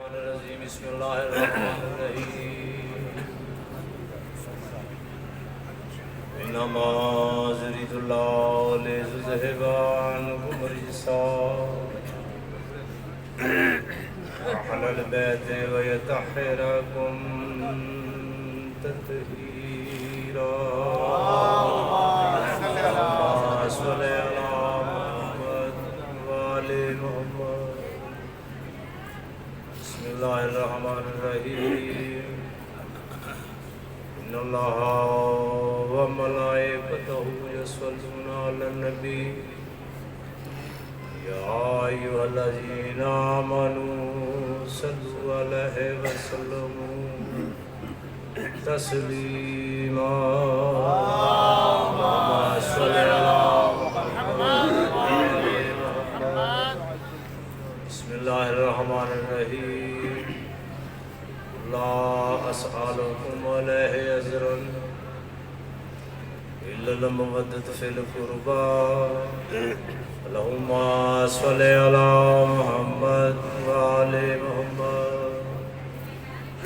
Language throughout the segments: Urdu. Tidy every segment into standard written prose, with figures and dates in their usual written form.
بسم اللہ الرحمن الرحیم انما یرید اللہ لیذھب عنکم الرجس اہل البیت ویطہرکم تطہیرا اللہم صل علی محمد وآل محمد بسم اللہ الرحمن الرحیم ان اللہ وملائکتہ یصلون علی النبی یا ایھا الذین آمنوا صلوا علیہ وسلموا تسلیما اللہم صل علی محمد بسم اللہ الرحمن الرحیم لا اسألکم علیہ اجرا الا المودۃ فی القربى اللہم صل علی محمد وآل محمد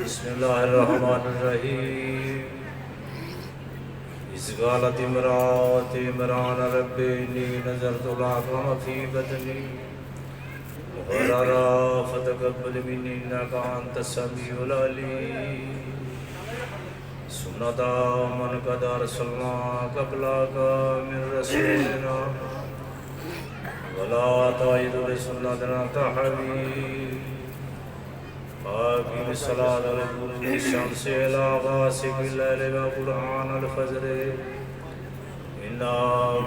بسم اللہ الرحمن الرحیم اذ قالت امرأة عمران رب انی نذرت لک فی بطنی محررا فتقبل منی انک انت السمیع العلیم سنت من قد ارسلنا قبلک من رسولنا ولا تعد لسنتنا تحویل اقم الصلاة لطلوع الشمس الى غاسق الليل وقرآن الفجر ان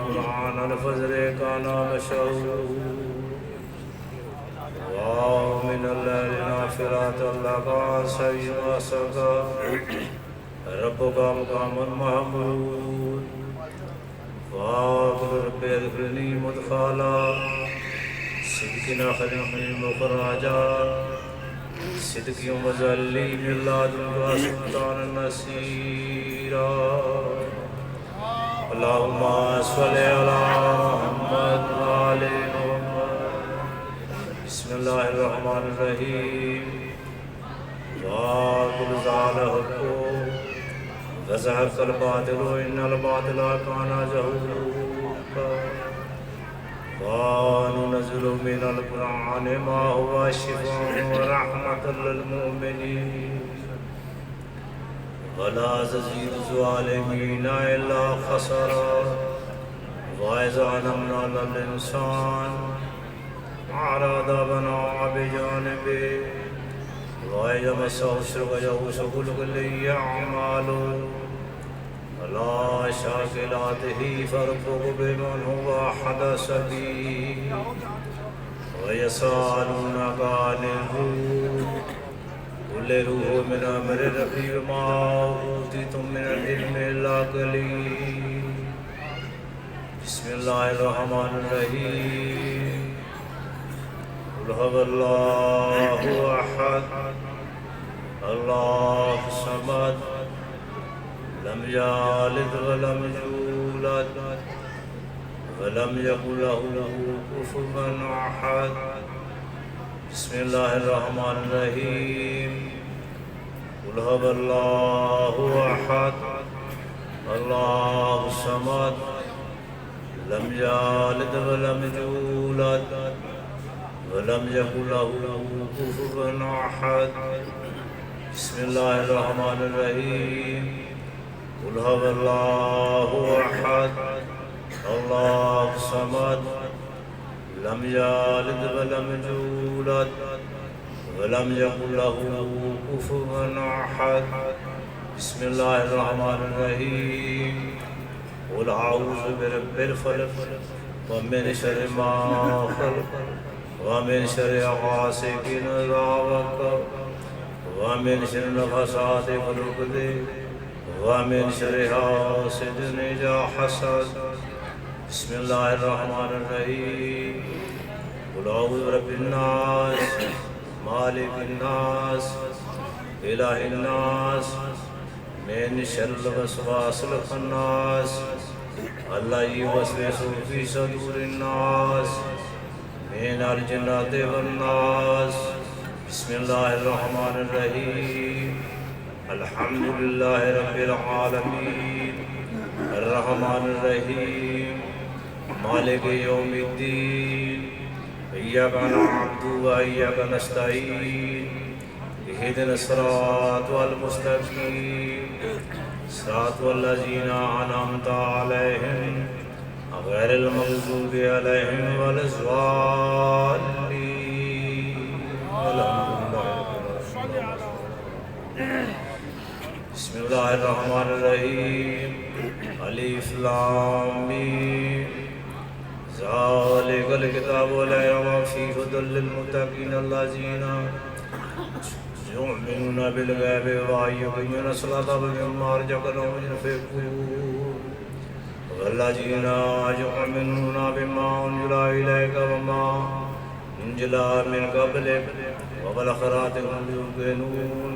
قرآن الفجر کان مشہورا ومن الليل نافلة لك عسى وعساك ربك مقام محمود وقل رب ادخلني مدخلا صدق اخرجني مخرجا صدق واجعلني من لدنك سلطانا نصيرا اللهم صل على محمد وآل محمد بسم اللہ الرحمن الرحیم وَقُلْ زَالَ حَقُّ وَزَهَقَ الْبَاطِلُ إِنَّ الْبَاطِلَ كَانَ زَهُوقًا وَنُنَزِّلُ مِنَ الْقُرْآنِ مَا هُوَ شِفَاءٌ وَرَحْمَةٌ لِّلْمُؤْمِنِينَ وَلَا يَزِيدُ الظَّالِمِينَ إِلَّا خَسَارًا وَإِذَا أَنْعَمْنَا عَلَى الْإِنسَانِ أعرض ونأى بجانبه وإذا مسه الشر فيئوس كالكل أعماله ولا شاكلاته فارفق بمن هو حدث به ويسألونك عن الروح قل الروح من أمر ربي وما أوتيتم من العلم إلا قليلا بسم الله الرحمن الرحيم قل هو الله أحد الله الصمد لم يلد ولم يولد ولم يكن له كفوا أحد بسم الله الرحمن الرحيم قل هو الله أحد الله الصمد لم يلد ولم يولد ولم يكن له كفوا أحد بسم الله الرحمن الرحيم قل هو الله أحد الله الصمد لم يلد ولم يولد ولم يكن له كفوا أحد بسم الله الرحمن الرحيم قل أعوذ برب الفلق ومن شر ما خلق ومن شر غاسق إذا وقب ومن شر النفاثات في العقد ومن شر حاسد إذا حسد بسم الله الرحمن الرحيم قل أعوذ برب الناس مالك الناس إله الناس من شر الوسواس الخناس الذي يوسوس في صدور الناس من الجنة والناس بسم الله الرحمن الرحيم الحمد لله رب العالمين الرحمن الرحيم مالك يوم الدين إياك نعبد وإياك نستعين اهدنا الصراط المستقيم صراط الذين أنعمت عليهم غير المغضوب عليهم ولا الضالين بسم الله الرحمن الرحيم الف لام ميم ذلك الكتاب لا ريب فيه هدى للمتقين الذين يؤمنون بالغيب ويقيمون الصلاة ومما رزقناهم ينفقون والذين يؤمنون بما أنزل إليك وما أنزل من قبلك وبالآخرة هم يوقنون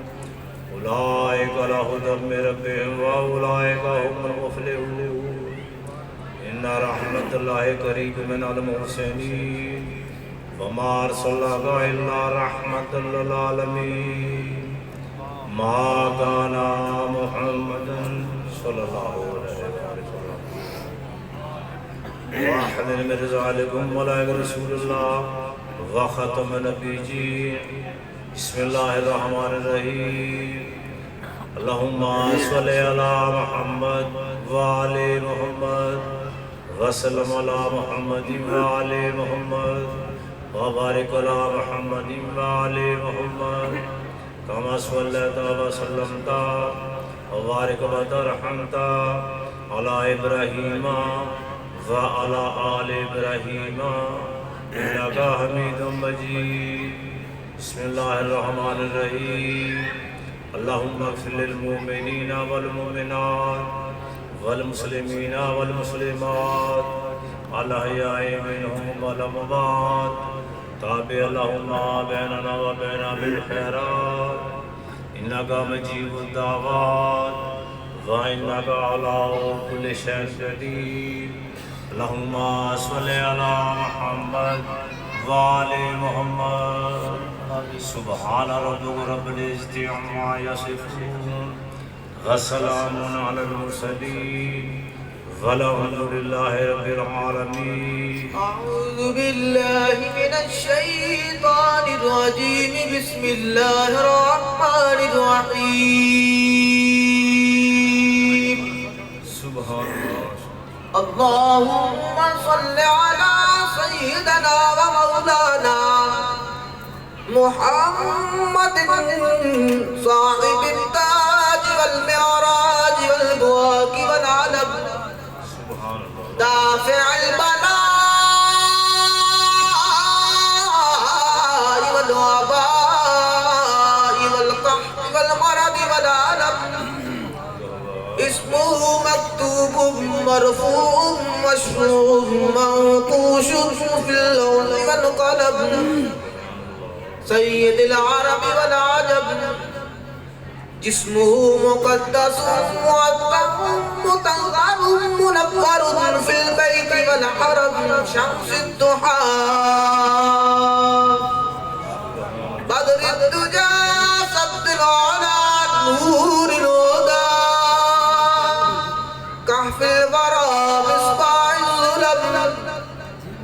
أولئك على هدى من ربهم وأولئك هم المفلحون إن رحمة الله قريب من المحسنين وما أرسلناك إلا رحمة للعالمين ما كان محمد صلى الله عليه وسلم واحد من رسالكم ملائك رسول الله وختم النبيين بسم الله الرحمن الرحيم اللهم صل على محمد وعلى محمد وسلم على محمد وعلى محمد وبارك على محمد وعلى محمد كما صليت وسلمت وبارك وترحمت على إبراهيم وعلى آل إبراهيم إنك حميد مجيد بسم الله الرحمن الرحيم اللهم اغفر للمؤمنين والمؤمنات والمسلمين والمسلمات الأحياء منهم والأموات تابع اللهم بيننا وبين بالخيرات إنك مجيب الدعوات وإنك على كل شيء قدير اللهم صل على محمد وعلى محمد سبحان ربك رب العزة عما يصفون وسلام على المرسلين والحمد لله رب العالمين. أعوذ بالله من الشيطان الرجيم بسم الله الرحمن الرحيم سبحان الله. اللهم صل على سيدنا ومولانا محمد صاحب التاج والمعراج والبواك والعلم سبحان الله. دافع البلاء والوباء والقحط والمرض والألم اسمه مكتوب مرفوع مشروع منقوش في اللون والقلم سيد العرب والعجب جسمه مقدس معظم مطهر منور في البيت والحرم شمس الضحى بدر الدجى سد العلا نور الهدى كهف الورى مصباح الظلم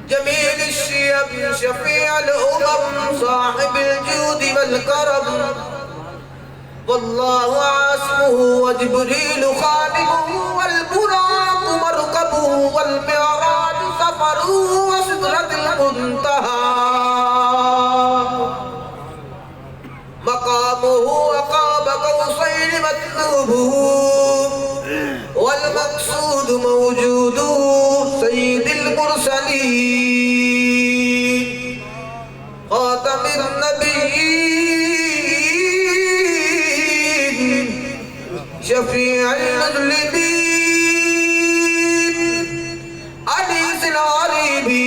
جميل الشيب شفيع الأمم صاحب الجود والكرم والله عاصمه وجبريل خادمه والبراق مركبه والمعراج سفره وسدرة المنتهى مقامه وقاب قوسين مطلوبه والمقصود موجوده سيد المرسلين خاتم النبيين شفيع المذنبين أنيس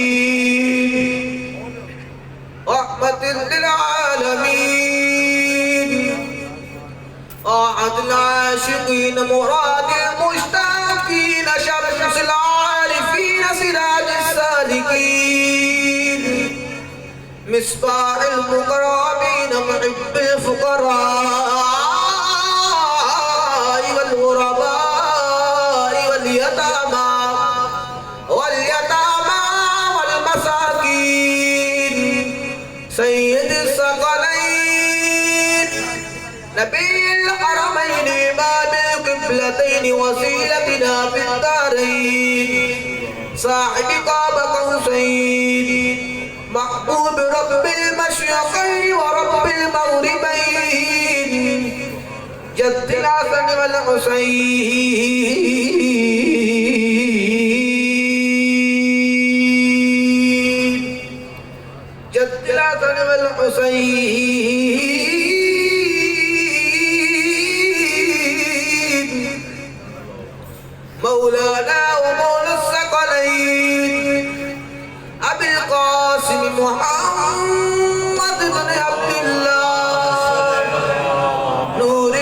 الغريبين رحمة للعالمين طاعة العاشقين مراد المشتاقين شمس العارفين سراج السالكين مصباح المقربين محب الفقراء والغرباء واليتامى والمساكين سيد الثقلين نبي الحرمين إمام القبلتين وسيلتنا في الدارين صاحب قاب قوسين محبوب رب المشرقين ورب المغربين جد الحسن والحسين جد الحسن والحسين مولانا ومولى الثقلين أبي القاسم محمد بن عبد الله نور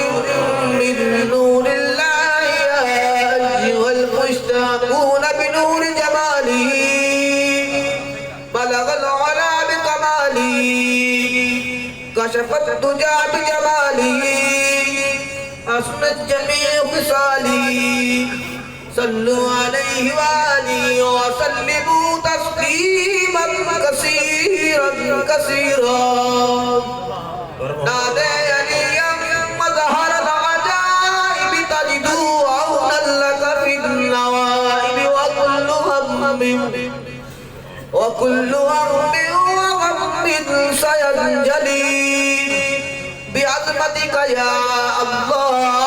من نور الله أيها المشتاقون بنور جماله بلغ العلا بكماله كشف الدجى بجماله أسنت جميع خصاله صلوا عليه وآله وسلموا تسليما كثيرا كثيرا ناديني مظهر العجائب تجدوا عونا لك في النوائب وكل هم وغم سينجلي بعظمتك يا الله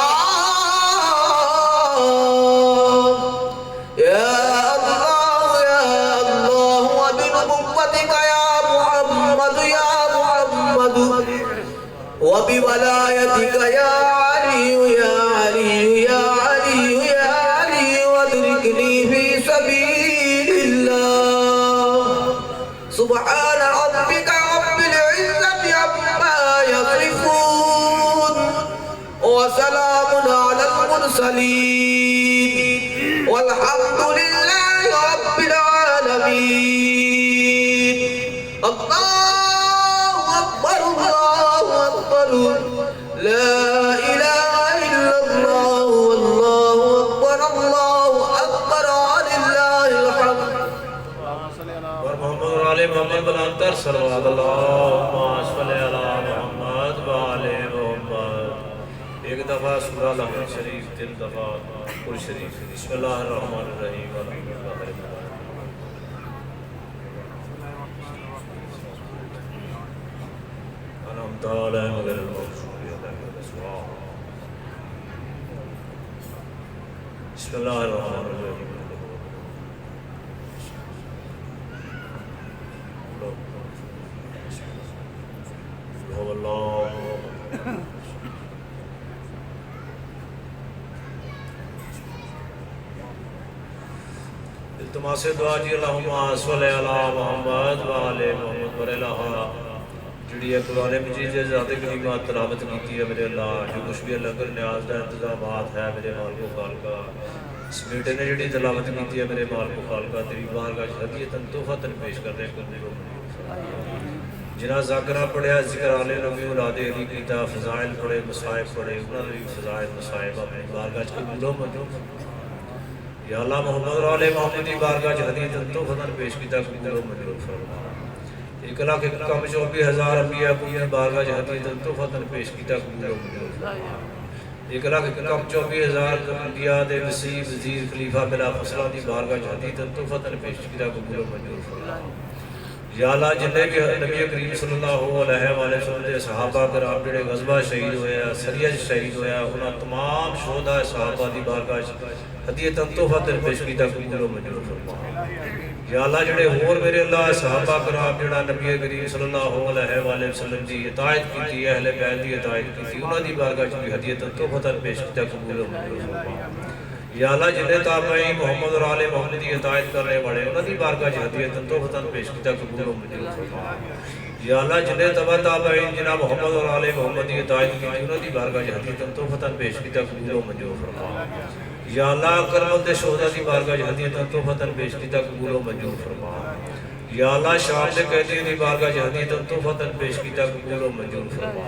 وبولايتك يا علي يا علي يا علي يا علي وادركني في سبيل الله سبحان ربك رب العزة عما يصفون وسلام على المرسلين والحمد لله رب العالمين الله أكبر الله أكبر لا إله إلا الله والله أكبر الله أكبر ولله الحمد محمد وعلى محمد بلانتر صلوات اللهم صل على محمد وعلى محمد ایک دفعہ سورہ لحم شریف 3 دفعہ قرآن شریف بسم اللہ الرحمن الرحیم انعمت علیہم غیر المغضوب علیہم ولا الضالین بسم اللہ الرحمن الرحیم هو الله التماس دعا جی اللہم صلی علی محمد وعلی محمد ورلہ جڑی ہے قرآن مجید ذات کریمہ تلاوت کیتی ہے میرے اللہ جو کچھ بھی اللہ کر نیاز دا انتظامات ہے میرے مالک و خالقہ اس بیٹے نے جڑی تلاوت کیتی ہے میرے مالک و خالقہ تیری بارگاہ ہدیۃ تحفۃ پیش کر رہے کر دیو جنہاں ذاکرہ پڑھیا ذکر علی نبی اولاد علی کیتا فضائل پڑھے مصائب پڑھے انہاں نے فضائل مصائب اپنی بارگاہ قبول و منظور یا اللہ محمد و علی محمد کی بارگاہ ہدیۃ تحفۃ پیش کیتا قبول و منظور فرما 1,24,000 انبیاء کو کی بارگاہ ہدیۃ تحفۃ پیش کیتا قبول و منظور فرما 1,24,000 انبیاء دے نصیب وزیر خلیفہ بلا فصلہ دی بارگاہ ہدیۃ تحفۃ پیش کیتا قبول و منظور فرما یا اللہ جنہیں بھی نبی کریم صلی اللہ علیہ وسلم دے صحابہ کرام جڑے غزوہ شہید ہویا سریج شہید ہویا انہاں تمام شہداء صحابہ دی بارگاہ ہدیۃ تحفۃ پیش کیتا قبول و منظور فرما یا اللہ جڑے اور میرے اللہ صحابہ کرام جڑا نبی کریم صلی اللہ علیہ وسلم دی اطاعت کیتی اہل بیت دی اطاعت کیتی انہاں دی بارگاہ وچ ہدیۃ تحفۃ پیش کیتا قبول و منظور فرما یا اللہ جنہیں تابعین محمد اور آل محمد کی اطاعت کرنے والے انہوں نے بارگاہ ہدیۃ تحفۃ پیش کیتا قبول و منظور فرما یا اللہ جنہیں تابعین جناب محمد اور آل محمد کی اطاعت کی انہوں نے بارگاہ ہدیۃ تحفۃ پیش کیتا قبول و منظور فرما یا اللہ کربل دے شہداء دی بارگاہ ہدیۃ تحفۃ پیش کیتا قبول و منظور فرما یا اللہ شام نے قیدیوں دی بارگاہ جہدی تحفہ پیش کیتا قبول و منظور فرما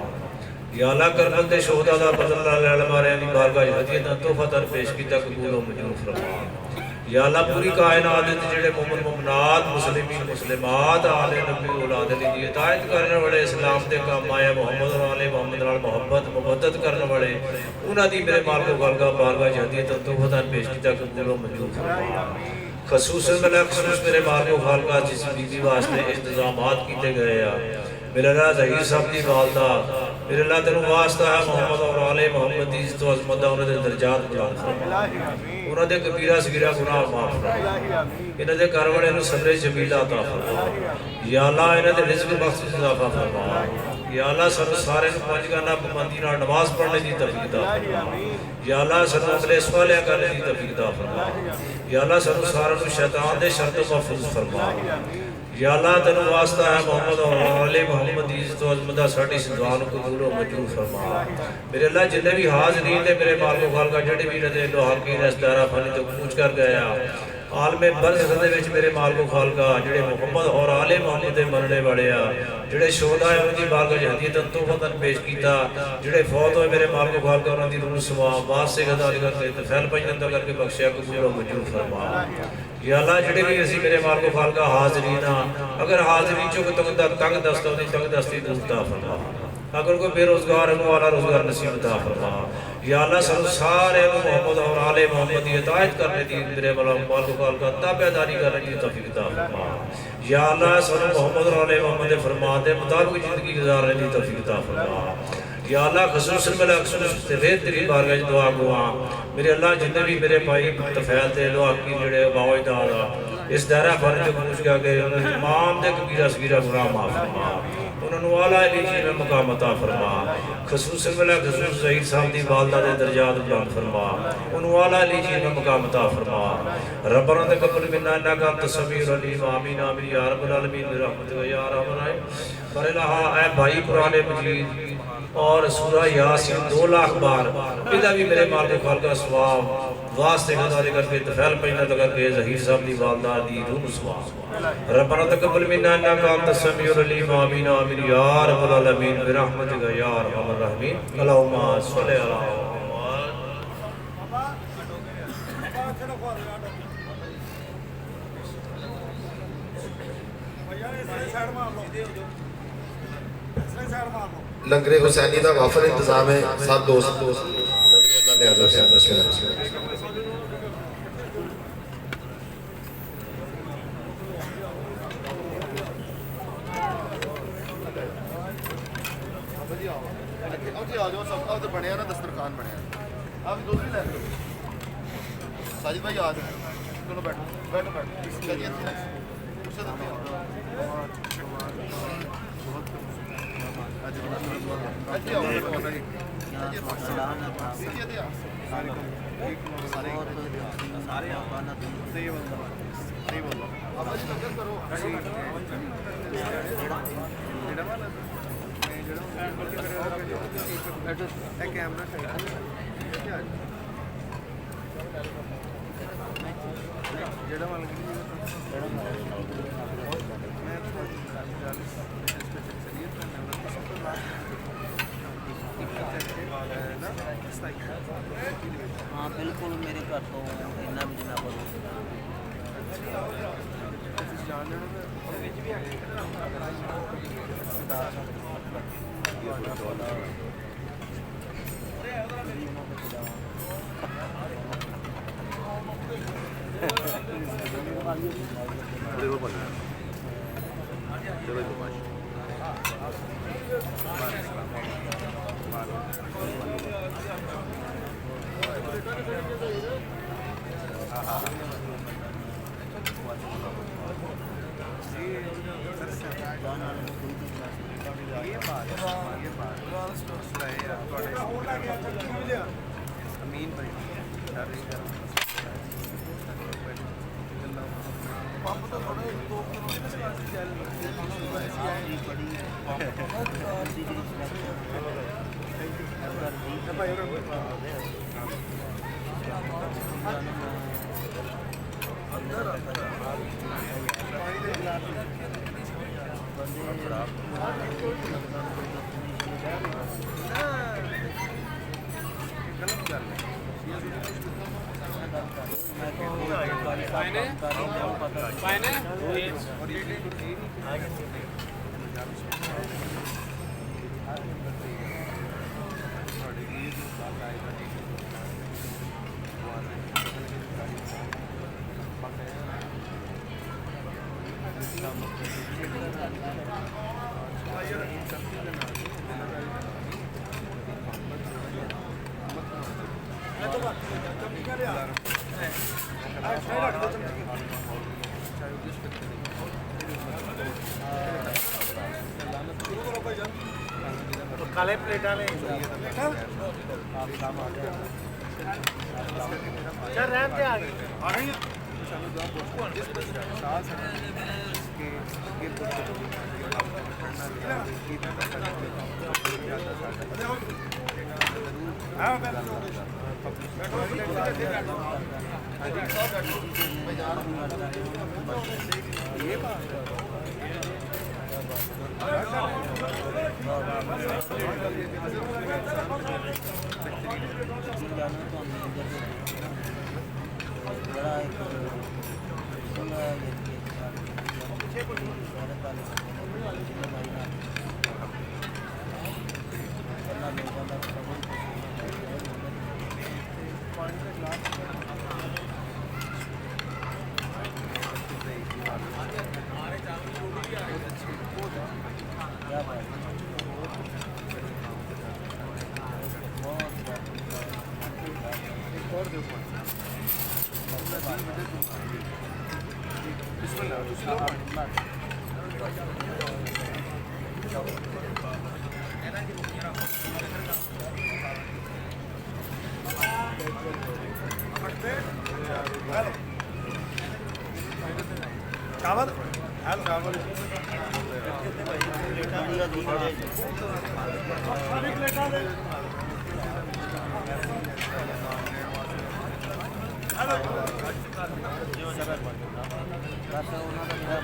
یا اللہ کربل دے شہداء دا بدل اللہ علیہ مارے دی بارگاہ جہدی تحفہ پیش کیتا قبول و منظور فرما یا اللہ پوری کائنات دے جڑے مومن مومنات مسلمین مسلمات آل نبی اولاد علی دی اطاعت کرنے والے اسلام دے کام آیا محمد اور آل محمد نال محبت مودت کرنے والے انہاں دی میرے مالک و بارگاہ جہدی تحفہ پیش کیتا قبول و منظور فرما خصوصاً خصوص میرے مالک و خالقہ جس بیوی واسطے انتظامات کیتے گئے ہیں میرے اللہ ظہیر صاحب دی والدہ میرے اللہ تینوں واسطہ ہے محمد اور آل محمد دی عزت و عظمت دا انہاں دے درجات بلند فرما انہاں دے کبیرہ صغیرہ گناہ معاف فرما انہاں دے گھر والے نوں صبر جمیل عطا فرما یا اللہ انہاں دے رزق بخش اضافہ فرما یا اللہ سانوں سارے نوں پنج گانا پابندی نال نماز پڑھنے دی توفیق عطا فرما یا اللہ سانوں عمل صالح کرنے دی توفیق عطا فرما یا اللہ سانوں سارے نوں شیطان دے شر تو محفوظ فرما یا اللہ تینوں واسطہ ہے محمد اور آل محمد دی عزت و عظمت دا ساڈی اس دعا نوں قبول و منظور فرما میرے اللہ جتنے بھی حاضرین نے میرے مالک و خالقہ جڑے بھی رضے لو حقین اس دارہ فانی تو کوچ کر گیا عالم برزخ دے وچ میرے مالک و خالقہ جڑے محمد اور آل محمد دے مرنے والے جڑے شہداء ہیں انہاں دی بارگاہ جہدی تحفہ پیش کیتا جڑے فوت ہوئے میرے مالک و خالقہ انہاں دی روح سوا باس سے غداری کر کے طفیل پجنندہ کر کے بخشیا قبول و منظور فرما یا اللہ جڑے بھی اسی میرے مالک و خالقہ حاضرین اگر حاضرین چوں تنگ دست ہوتی تنگ دستی دور عطا فرما اگر کوئی بے روزگار ہے والا روزگار نصیب عطا فرما یا اللہ سب سارے محمد اور آل محمد کی اطاعت کرنے دی میرے مالک و خالقہ تابعداری کرنے دی توفیق عطا فرما یا اللہ سب محمد اور آل محمد کے فرمان دے مطابق زندگی گزارنے دی توفیق عطا فرما یا اللہ خصوصاً میں خصوص تیرے تیری بارگاہ دعا گوا میرے اللہ جتنے بھی میرے بھائی تفیل تے لو کی جڑے باوجھ دادا اس دائرہ فن جو پوچھ گیا کہ انہوں نے تمام دے کبیرہ صغیرہ گناہ معاف فرما انہوں نے والا علی جی میں مقام عطا فرما خصوصاً میں خصوص ظہیر صاحب دی والدہ دے درجات بلند فرما انہوں والا علی جی میں مقام عطا فرما ربنا تقبل منا انک انت السمیع العلیم آمین آمین یا رب العالمین برحمتک یا ارحم الراحمین برلہ اے بھائی قرآن مجید اور سورہ یاسین 2 لاکھ بار پیدا بھی میرے مالک خالقہ ثواب واسطے غزارے کر کے تفیل پہنہ کر کے ظہیر صاحب دی والدہ دی روح ثواب ربنا تقبل منا انک انت السمیع العلیم آمین آمین یا رب العالمین برحمتک یا ارحم الراحمین اللہم صلی علی لنگر حسینی دا وافر انتظام ہے سب دوست اللہ نے عزو سے بنیا نا دسترخوان بنیا آپ دوسری لے لو ساجد بھائی آ جاؤ بیٹھو ہاں بالکل میرے گھر تو اتنا بھی جنا پڑو ਕਾਲੇ ਪਲੇਟਾਂ ਨੇ ਚੱਲ ਰਹਿਣ ਤੇ ਆ ਗਈ ਆ ਰਹੀ ਚਾਵਲ ਚਾਵਲ ਪਲੇਟਾਂ ਦੇ ਬਸ ਉਹਨਾਂ ਦਾ ਜਿਹੜਾ